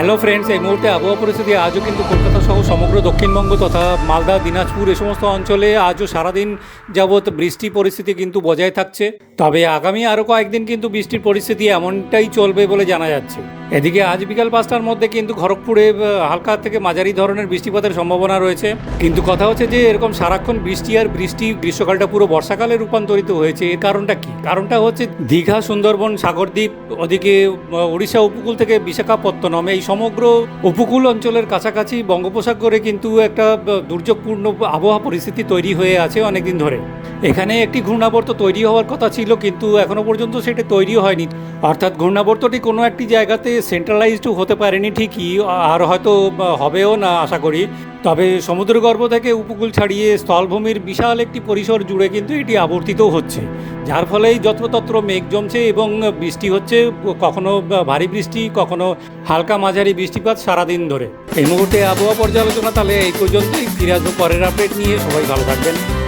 Hello friends, এই মুহূর্তে আবহাওয়া পরিস্থিতি আজও কিন্তু কলকাতা সহ সমগ্র দক্ষিণবঙ্গ তথা মালদা, দিনাজপুর এ সমস্ত অঞ্চলে আজও সারাদিন যাবৎ বৃষ্টি পরিস্থিতি কিন্তু বজায় থাকছে। তবে আগামী আরও কয়েকদিন কিন্তু বৃষ্টির পরিস্থিতি এমনটাই চলবে বলে জানা যাচ্ছে। এদিকে আজ বিকাল 5টার মধ্যে কিন্তু খড়গপুরে হালকা থেকে মাঝারি ধরনের বৃষ্টিপাতের সম্ভাবনা রয়েছে। কিন্তু কথা হচ্ছে যে এরকম সারাক্ষণ বৃষ্টি আর বৃষ্টি, গ্রীষ্মকালটা পুরো বর্ষাকালে রূপান্তরিত হয়েছে। এর কারণটা কি? কারণটা হচ্ছে দীঘা, সুন্দরবন, সাগরদ্বীপ, ওদিকে উড়িষ্যা উপকূল থেকে বিশাখাপত্তনম, এই সমগ্র উপকূল অঞ্চলের কাছাকাছি বঙ্গোপসাগরে কিন্তু একটা দুর্যোগপূর্ণ আবহাওয়া পরিস্থিতি তৈরি হয়ে আছে অনেকদিন ধরে। এখানে একটি ঘূর্ণাবর্ত তৈরি হওয়ার কথা ছিল, কিন্তু এখনো পর্যন্ত সেটা তৈরি হয়নি। অর্থাৎ ঘূর্ণাবর্তটি কোনো একটি জায়গাতে সেন্ট্রালাইজড হতে পারেনি ঠিকই, আর হয়তো হবেও না আশা করি। তবে সমুদ্রগর্ভ থেকে উপকূল ছাড়িয়ে স্থলভূমির বিশাল একটি পরিসর জুড়ে কিন্তু এটি আবর্তিত হচ্ছে, যার ফলেই যত্রতত্র মেঘ জমছে এবং বৃষ্টি হচ্ছে, কখনো ভারী বৃষ্টি, কখনো হালকা মাঝারি বৃষ্টিপাত সারাদিন ধরে। এই মুহূর্তে আবহাওয়া পর্যালোচনা তাহলে এই পর্যন্তই। ফিরে আসবো পরের আপডেট নিয়ে। সবাই ভালো থাকবেন।